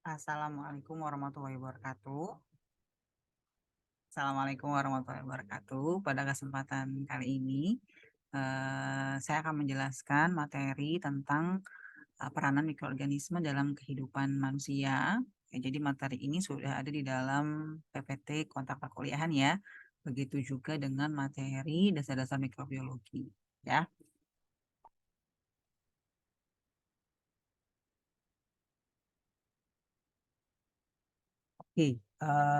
Assalamualaikum warahmatullahi wabarakatuh. Assalamualaikum warahmatullahi wabarakatuh. Pada kesempatan kali ini, saya akan menjelaskan materi tentang peranan mikroorganisme dalam kehidupan manusia. Ya, jadi materi ini sudah ada di dalam PPT kontak perkuliahan ya. Begitu juga dengan materi dasar-dasar mikrobiologi. Ya. Oke,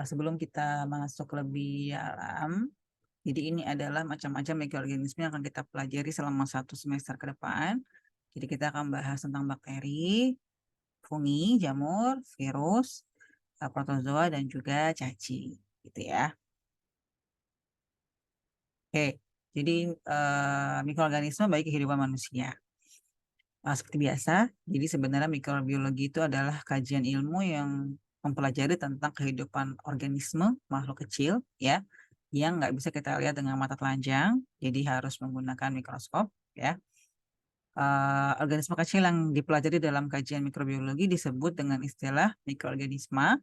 sebelum kita masuk lebih dalam, jadi ini adalah macam-macam mikroorganisme yang akan kita pelajari selama 1 semester ke depan. Jadi kita akan bahas tentang bakteri, fungi, jamur, virus, protozoa, dan juga cacing. Gitu ya. Oke, jadi mikroorganisme bagi kehidupan manusia. Seperti biasa, jadi sebenarnya mikrobiologi itu adalah kajian ilmu yang mempelajari tentang kehidupan organisme makhluk kecil ya, yang nggak bisa kita lihat dengan mata telanjang, jadi harus menggunakan mikroskop ya. Organisme kecil yang dipelajari dalam kajian mikrobiologi disebut dengan istilah mikroorganisma,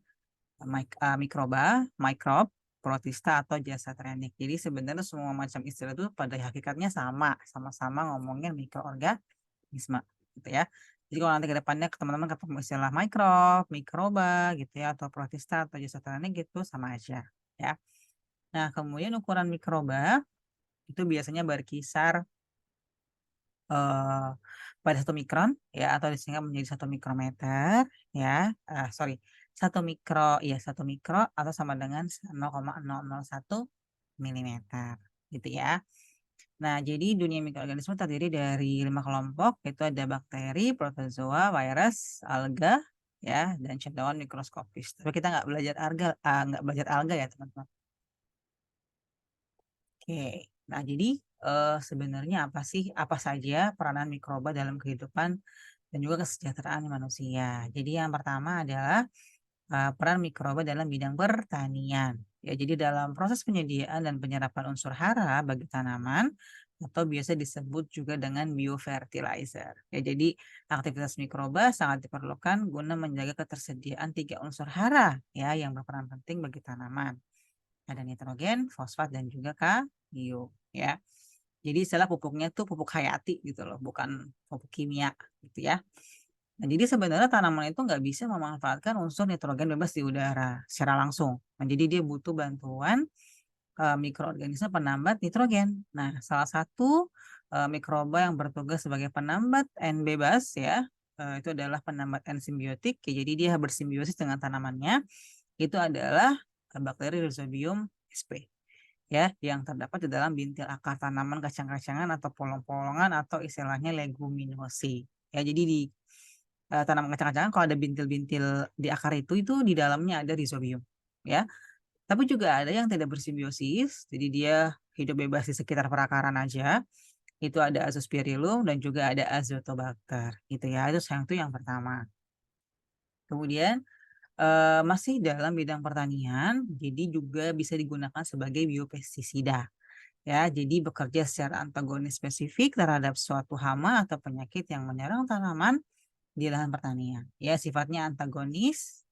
mikroba, mikrob, protista, atau jasa trenik. Jadi sebenarnya semua macam istilah itu pada hakikatnya sama-sama ngomongin mikroorganisme gitu ya. Jadi kalau nanti ke depannya teman-teman ketemu istilah mikrob, mikroba gitu ya, atau protista atau jasa trenik gitu sama aja ya. Nah, kemudian ukuran mikroba itu biasanya berkisar eh, pada 1 mikron ya, atau disingkat menjadi 1 mikrometer ya. Sorry, 1 mikro ya, 1 mikro atau sama dengan 0,001 milimeter gitu ya. Nah, jadi dunia mikroorganisme terdiri dari 5 kelompok, yaitu ada bakteri, protozoa, virus, alga, ya, dan cendawan mikroskopis. Tapi kita nggak belajar alga ya, teman-teman. Oke, nah jadi sebenarnya apa saja peranan mikroba dalam kehidupan dan juga kesejahteraan manusia. Jadi yang pertama adalah peran mikroba dalam bidang pertanian. Ya, jadi dalam proses penyediaan dan penyerapan unsur hara bagi tanaman atau biasa disebut juga dengan biofertilizer. Ya, jadi aktivitas mikroba sangat diperlukan guna menjaga ketersediaan 3 unsur hara ya yang berperan penting bagi tanaman. Ada nitrogen, fosfat, dan juga kalium ya. Jadi istilah pupuknya tuh pupuk hayati gitu loh, bukan pupuk kimia gitu ya. Nah, jadi sebenarnya tanaman itu nggak bisa memanfaatkan unsur nitrogen bebas di udara secara langsung. Nah, jadi dia butuh bantuan mikroorganisme penambat nitrogen. Nah, salah satu mikroba yang bertugas sebagai penambat N bebas ya, itu adalah penambat N simbiotik. Ya, jadi dia bersimbiosis dengan tanamannya. Itu adalah bakteri Rhizobium sp. Ya, yang terdapat di dalam bintil akar tanaman kacang-kacangan atau polong-polongan atau istilahnya leguminosi. Ya, jadi di tanaman kacang-kacangan kalau ada bintil-bintil di akar itu di dalamnya ada rhizobium ya. Tapi juga ada yang tidak bersimbiosis, jadi dia hidup bebas di sekitar perakaran aja. Itu ada azospirillum dan juga ada azotobacter gitu ya. Itu yang pertama. Kemudian masih dalam bidang pertanian, jadi juga bisa digunakan sebagai biopestisida. Ya, jadi bekerja secara antagonis spesifik terhadap suatu hama atau penyakit yang menyerang tanaman di lahan pertanian. Ya, sifatnya antagonis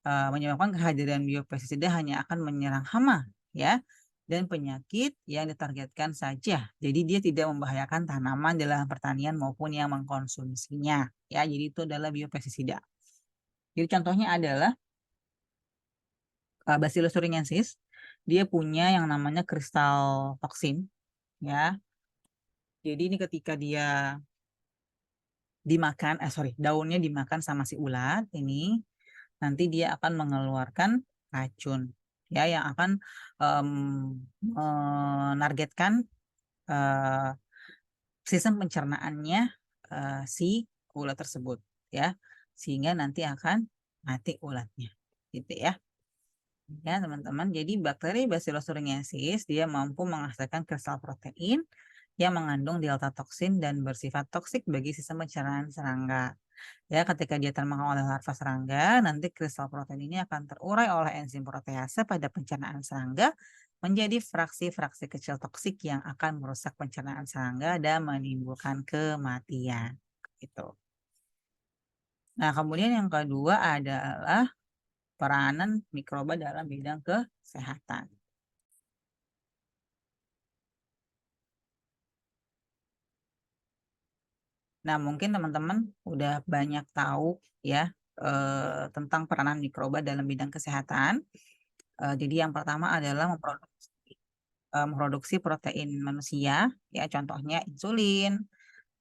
menyebabkan kehadiran biopestisida hanya akan menyerang hama ya dan penyakit yang ditargetkan saja. Jadi dia tidak membahayakan tanaman di lahan pertanian maupun yang mengkonsumsinya. Ya, jadi itu adalah biopestisida. Jadi contohnya adalah Bacillus thuringiensis. Dia punya yang namanya kristal toksin ya. Jadi ini ketika dia dimakan, daunnya dimakan sama si ulat ini, nanti dia akan mengeluarkan racun ya yang akan em, menargetkan eh, sistem pencernaannya si ulat tersebut ya, sehingga nanti akan mati ulatnya gitu ya. Ya, teman-teman. Jadi bakteri Bacillus thuringiensis dia mampu menghasilkan kristal protein yang mengandung delta toksin dan bersifat toksik bagi sistem pencernaan serangga. Ya, ketika dia termakan oleh larva serangga, nanti kristal protein ini akan terurai oleh enzim protease pada pencernaan serangga menjadi fraksi-fraksi kecil toksik yang akan merusak pencernaan serangga dan menimbulkan kematian. Gitu. Nah, kemudian yang kedua adalah peranan mikroba dalam bidang kesehatan. Nah, mungkin teman-teman udah banyak tahu ya tentang peranan mikroba dalam bidang kesehatan. Jadi yang pertama adalah memproduksi protein manusia, ya contohnya insulin,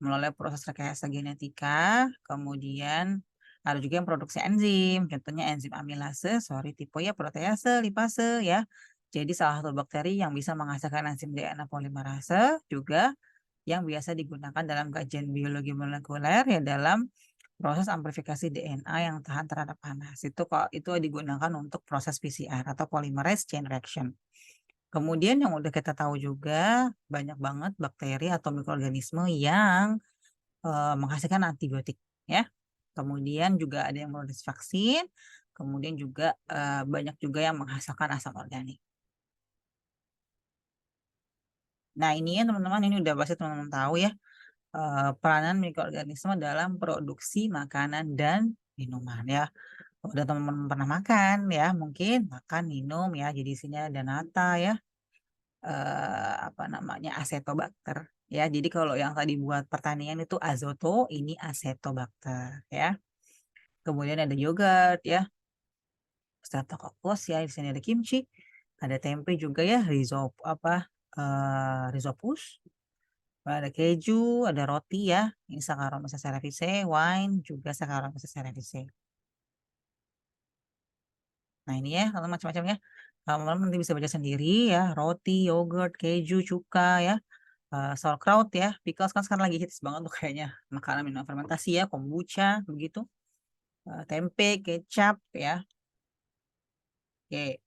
melalui proses rekayasa genetika, kemudian ada juga yang produksi enzim, contohnya enzim amilase, sorry tipe ya, protease, lipase ya. Jadi salah satu bakteri yang bisa menghasilkan enzim DNA polimerase juga yang biasa digunakan dalam kajian biologi molekuler ya dalam proses amplifikasi DNA yang tahan terhadap panas. Itu kok itu digunakan untuk proses PCR atau polymerase chain reaction. Kemudian yang udah kita tahu juga banyak banget bakteri atau mikroorganisme yang menghasilkan antibiotik ya. Kemudian juga ada yang produksi vaksin, kemudian juga banyak juga yang menghasilkan asam organik. Nah, ini ya teman-teman, ini udah pasti teman-teman tahu ya peranan mikroorganisme dalam produksi makanan dan minuman ya. Udah teman-teman pernah makan ya, mungkin makan, minum ya, jadi sini ada nata ya, apa namanya, acetobacter ya. Jadi kalau yang tadi buat pertanian itu azoto, ini acetobacter ya. Kemudian ada yogurt ya, streptococcus ya, di sini ada kimchi, ada tempe juga ya, rhizopus, ada keju, ada roti ya, ini Saccharomyces cerevisiae, wine juga Saccharomyces cerevisiae. Nah ini ya, kalau macam-macamnya, teman-teman nanti bisa baca sendiri ya, roti, yogurt, keju, cuka ya, sauerkraut ya, pickles kan sekarang lagi hits banget tuh kayaknya, makanan minuman fermentasi ya, kombucha begitu, tempe, kecap ya. Oke.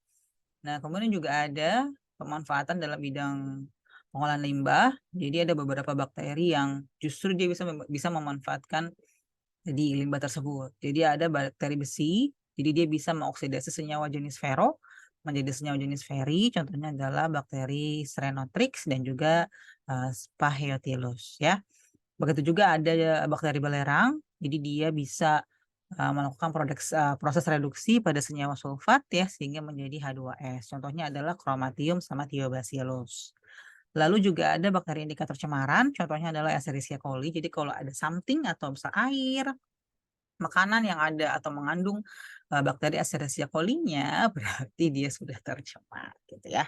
Nah, kemudian juga ada pemanfaatan dalam bidang pengolahan limbah. Jadi ada beberapa bakteri yang justru dia bisa memanfaatkan di limbah tersebut. Jadi ada bakteri besi, jadi dia bisa mengoksidasi senyawa jenis fero menjadi senyawa jenis feri. Contohnya adalah bakteri Stenotrix dan juga Spaheotillus ya. Begitu juga ada bakteri belerang, jadi dia bisa melakukan proses reduksi pada senyawa sulfat ya sehingga menjadi H2S. Contohnya adalah Chromatium sama Thiobacillus. Lalu juga ada bakteri indikator cemaran, contohnya adalah Escherichia coli. Jadi kalau ada something atau misal air, makanan yang ada atau mengandung bakteri Escherichia coli-nya berarti dia sudah tercemar gitu ya.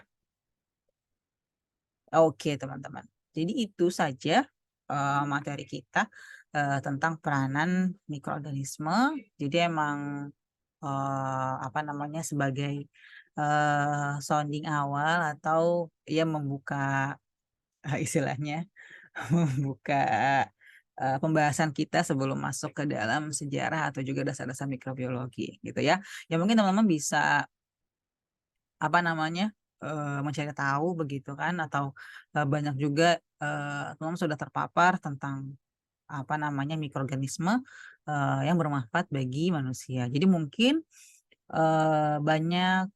Oke, teman-teman. Jadi itu saja materi kita tentang peranan mikroorganisme. Jadi emang apa namanya sebagai sounding awal atau ya membuka istilahnya membuka pembahasan kita sebelum masuk ke dalam sejarah atau juga dasar-dasar mikrobiologi gitu ya. Ya mungkin teman-teman bisa apa namanya, mencari tahu begitu kan atau, banyak juga, teman sudah terpapar tentang, apa namanya, mikroorganisme, yang bermanfaat bagi manusia. Jadi mungkin, banyak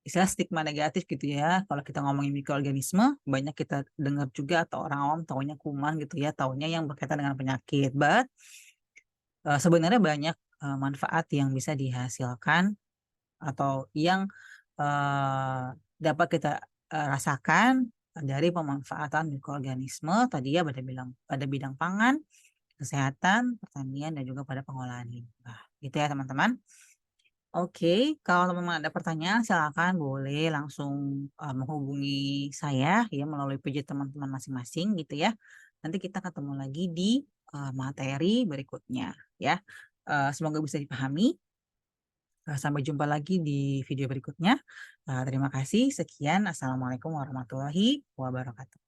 istilah stigma negatif gitu ya, kalau kita ngomongin mikroorganisme, banyak kita dengar juga atau orang awam taunya kuman gitu ya, taunya yang berkaitan dengan penyakit. Sebenarnya banyak, manfaat yang bisa dihasilkan atau yang, dapat kita, rasakan dari pemanfaatan mikroorganisme tadi ya pada bidang pangan, kesehatan, pertanian, dan juga pada pengolahan limbah, gitu ya teman-teman. Oke, kalau teman-teman ada pertanyaan silakan boleh langsung, menghubungi saya ya melalui page teman-teman masing-masing gitu ya. Nanti kita ketemu lagi di, materi berikutnya ya. Semoga bisa dipahami. Sampai jumpa lagi di video berikutnya. Terima kasih, sekian. Assalamualaikum warahmatullahi wabarakatuh.